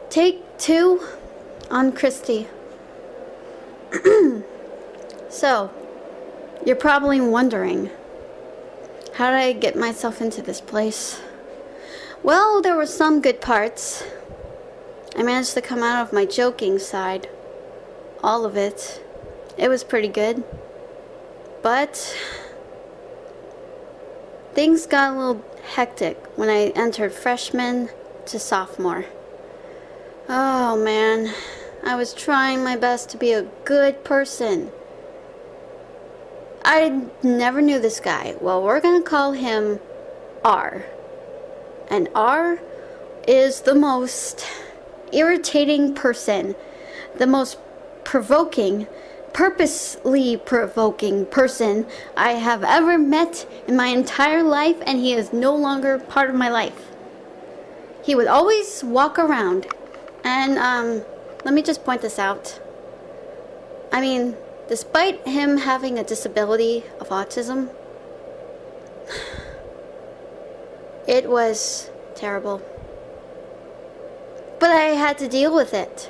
Take 2 on Christy. So, you're probably wondering, how did I get myself into this place? Well, there were some good parts. I managed to come out of my joking side. All of it. It was pretty good. But things got a little hectic when I entered freshman to sophomore. Oh man, I was trying my best to be a good person. I never knew this guy. Well, we're gonna call him R. And R is the most irritating person, the most provoking, purposely provoking person I have ever met in my entire life, and he is no longer part of my life. He would always walk around, and let me just point this out. I mean, despite him having a disability of autism, it was terrible. But I had to deal with it.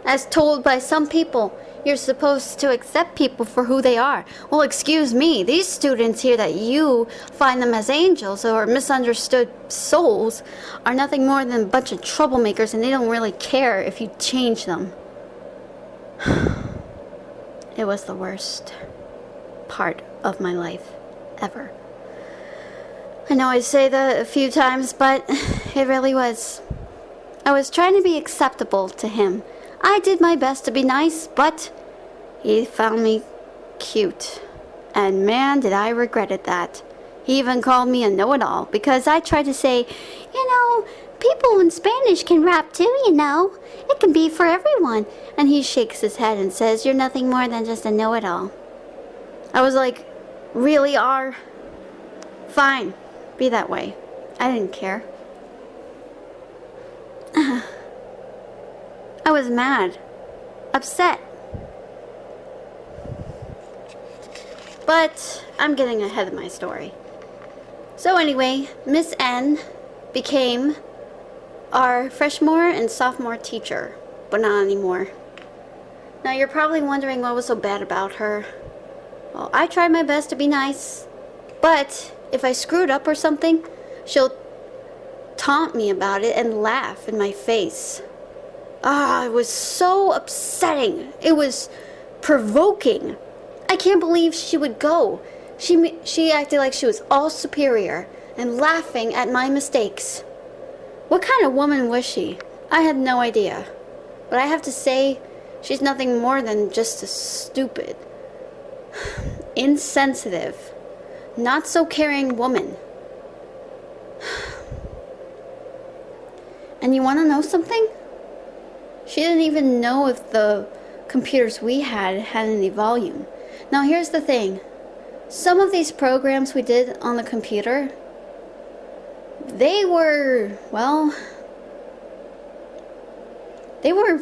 As told by some people, you're supposed to accept people for who they are. Well, excuse me, these students here that you find them as angels or misunderstood souls are nothing more than a bunch of troublemakers, and they don't really care if you change them. It was the worst part of my life ever. I know I say that a few times, but it really was. I was trying to be acceptable to him. I did my best to be nice, but he found me cute. And man, did I regret it that. He even called me a know-it-all because I tried to say, people in Spanish can rap too, It can be for everyone. And he shakes his head and says, you're nothing more than just a know-it-all. I was like, really, R? Fine, be that way. I didn't care. I was mad, upset. But I'm getting ahead of my story. So anyway, Miss N became our freshman and sophomore teacher, but not anymore. Now you're probably wondering what was so bad about her. Well, I tried my best to be nice, but if I screwed up or something, she'll taunt me about it and laugh in my face. It was so upsetting. It was provoking. I can't believe she would go. She acted like she was all superior and laughing at my mistakes. What kind of woman was she? I had no idea. But I have to say, she's nothing more than just a stupid, insensitive, not so caring woman. And you want to know something? She didn't even know if the computers we had any volume. Now here's the thing. Some of these programs we did on the computer, they were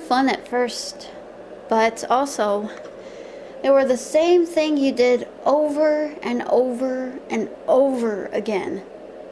fun at first, but also they were the same thing you did over and over and over again.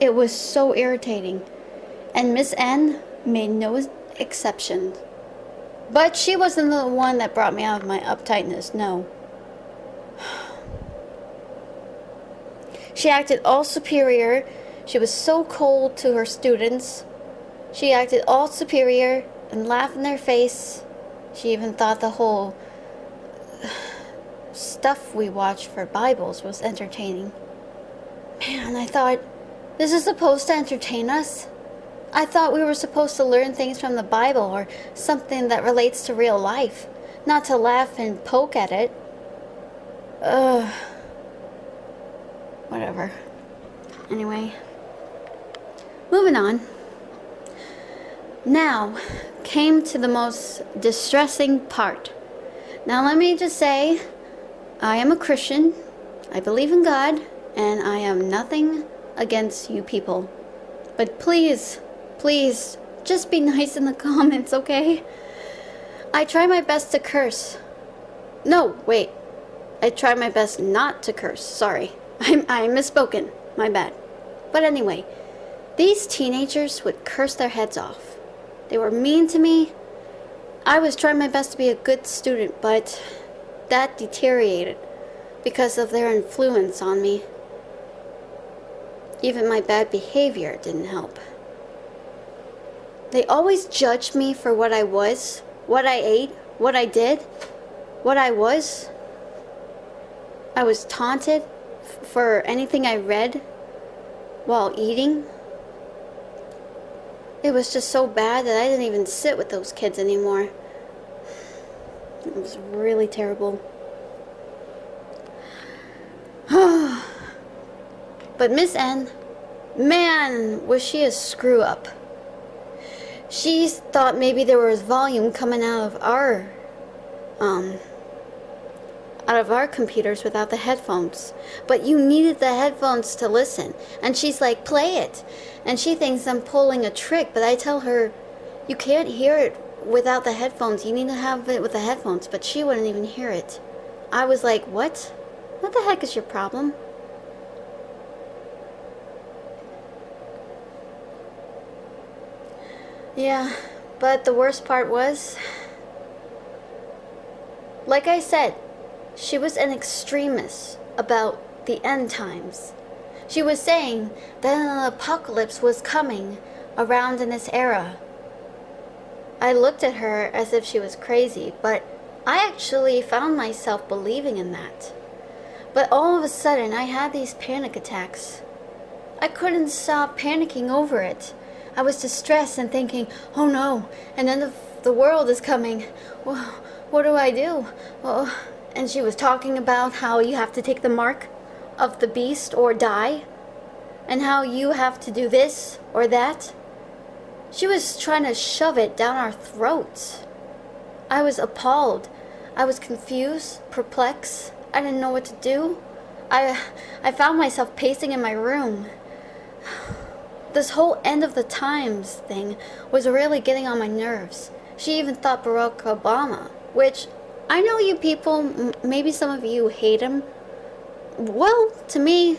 It was so irritating. And Miss N made no exception. But she wasn't the one that brought me out of my uptightness, no. She acted all superior. She was so cold to her students. She acted all superior and laughed in their face. She even thought the whole stuff we watched for Bibles was entertaining. Man, I thought, this is supposed to entertain us? I thought we were supposed to learn things from the Bible or something that relates to real life, not to laugh and poke at it. Whatever. Anyway, moving on. Now came to the most distressing part. Now let me just say, I am a Christian, I believe in God, and I am nothing against you people. But please, just be nice in the comments, okay? I try my best to curse. No, wait. I try my best not to curse. Sorry. I misspoken. My bad. But anyway, these teenagers would curse their heads off. They were mean to me. I was trying my best to be a good student, but that deteriorated because of their influence on me. Even my bad behavior didn't help. They always judged me for what I was, what I ate, what I did, what I was. I was taunted for anything I read while eating. It was just so bad that I didn't even sit with those kids anymore. It was really terrible. But Miss N, man, was she a screw up. She thought maybe there was volume coming out of our computers without the headphones. But you needed the headphones to listen. And she's like, play it. And she thinks I'm pulling a trick, but I tell her, you can't hear it without the headphones. You need to have it with the headphones. But she wouldn't even hear it. I was like, what? What the heck is your problem? Yeah, but the worst part was, like I said, she was an extremist about the end times. She was saying that an apocalypse was coming around in this era. I looked at her as if she was crazy, but I actually found myself believing in that. But all of a sudden, I had these panic attacks. I couldn't stop panicking over it. I was distressed and thinking, oh no, and then the world is coming. Well, what do I do? Well, and she was talking about how you have to take the mark of the beast or die, and how you have to do this or that. She was trying to shove it down our throats. I was appalled. I was confused, perplexed. I didn't know what to do. I found myself pacing in my room. This whole end of the times thing was really getting on my nerves. She even thought Barack Obama, which I know you people, maybe some of you hate him. Well, to me,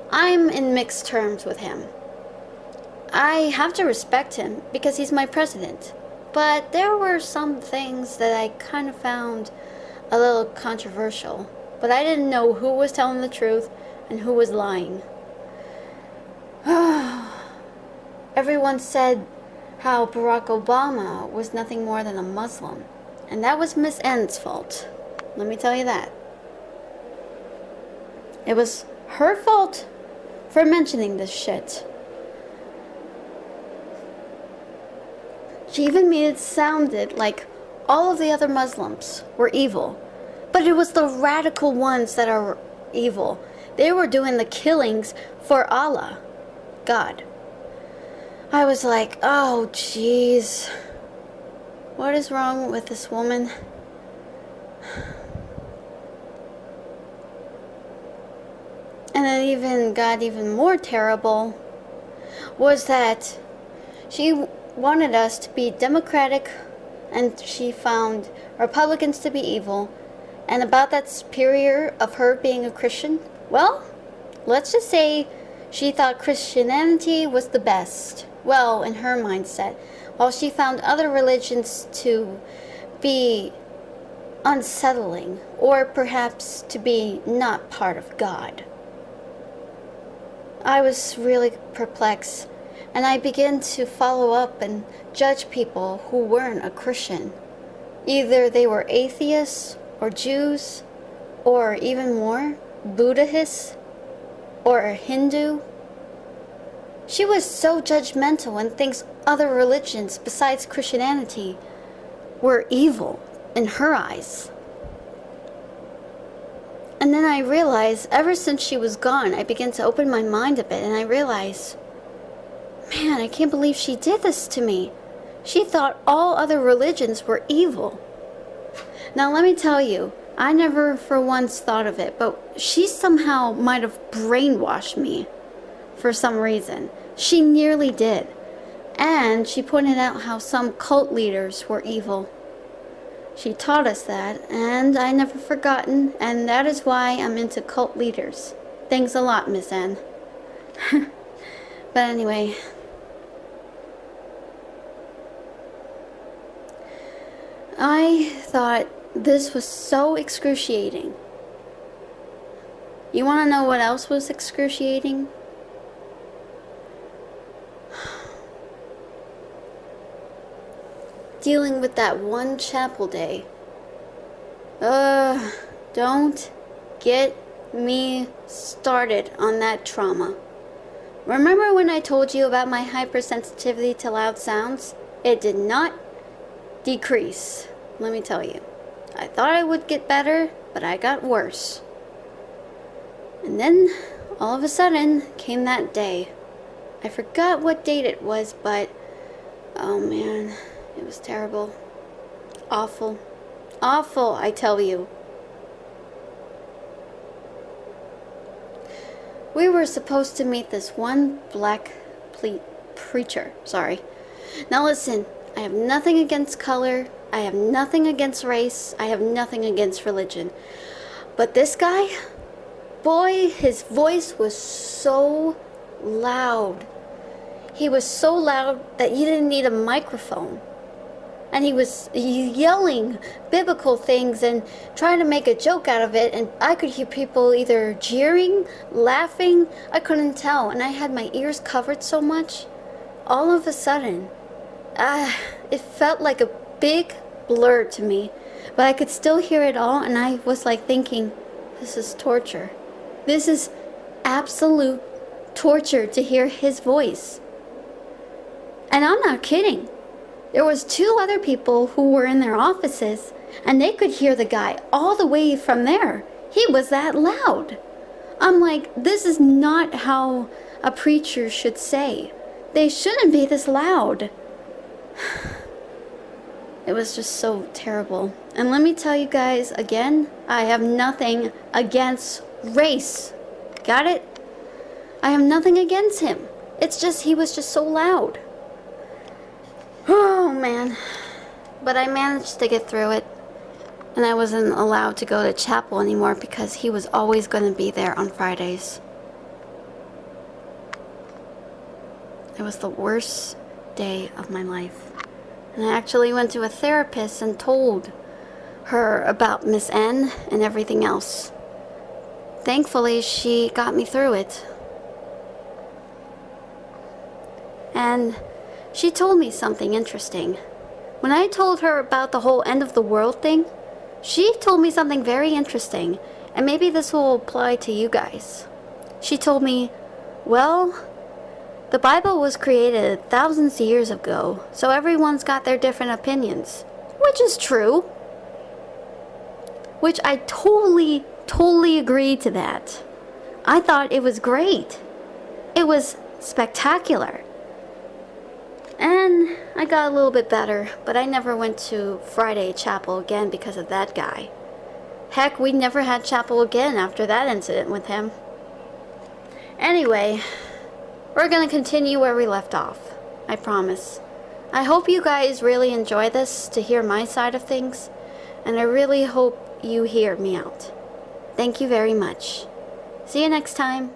I'm in mixed terms with him. I have to respect him because he's my president. But there were some things that I kind of found a little controversial. But I didn't know who was telling the truth and who was lying. Everyone said how Barack Obama was nothing more than a Muslim. And that was Miss N's fault. Let me tell you that. It was her fault for mentioning this shit. She even made it sounded like all of the other Muslims were evil. But it was the radical ones that are evil. They were doing the killings for Allah, God. I was like, oh jeez, what is wrong with this woman? And it even got even more terrible was that she wanted us to be democratic and she found Republicans to be evil. And about that superior of her being a Christian, well, let's just say she thought Christianity was the best. Well, in her mindset, while she found other religions to be unsettling or perhaps to be not part of God. I was really perplexed, and I began to follow up and judge people who weren't a Christian. Either they were atheists or Jews or even more, Buddhists or a Hindu. She was so judgmental and thinks other religions besides Christianity were evil in her eyes. And then I realized, ever since she was gone, I began to open my mind a bit, and I realized, man, I can't believe she did this to me. She thought all other religions were evil. Now let me tell you, I never for once thought of it, but she somehow might have brainwashed me for some reason. She nearly did. And she pointed out how some cult leaders were evil. She taught us that, and I never forgotten, and that is why I'm into cult leaders. Thanks a lot, Miss N. But anyway, I thought this was so excruciating. You want to know what else was excruciating? Dealing with that one chapel day. Don't get me started on that trauma. Remember when I told you about my hypersensitivity to loud sounds? It did not decrease, let me tell you. I thought I would get better, but I got worse. And then, all of a sudden, came that day. I forgot what date it was, but oh man, it was terrible. Awful. Awful, I tell you. We were supposed to meet this one black preacher. Sorry. Now listen, I have nothing against color. I have nothing against race. I have nothing against religion. But this guy, boy, his voice was so loud. He was so loud that you didn't need a microphone. And he was yelling biblical things and trying to make a joke out of it. And I could hear people either jeering, laughing. I couldn't tell. And I had my ears covered so much. All of a sudden, it felt like a big blur to me. But I could still hear it all. And I was like thinking, this is torture. This is absolute torture to hear his voice. And I'm not kidding. There was 2 other people who were in their offices, and they could hear the guy all the way from there. He was that loud. I'm like, this is not how a preacher should say. They shouldn't be this loud. It was just so terrible. And let me tell you guys again, I have nothing against race. Got it? I have nothing against him. It's just he was just so loud. Oh man, but I managed to get through it, and I wasn't allowed to go to chapel anymore because he was always going to be there on Fridays. It was the worst day of my life, and I actually went to a therapist and told her about Miss N and everything else. Thankfully, she got me through it. And she told me something interesting. When I told her about the whole end of the world thing, she told me something very interesting, and maybe this will apply to you guys. She told me, well, the Bible was created thousands of years ago, so everyone's got their different opinions, which is true. Which I totally agreed to that. I thought it was great. It was spectacular. And I got a little bit better, but I never went to Friday chapel again because of that guy. Heck, we never had chapel again after that incident with him. Anyway, we're going to continue where we left off. I promise. I hope you guys really enjoy this to hear my side of things, and I really hope you hear me out. Thank you very much. See you next time.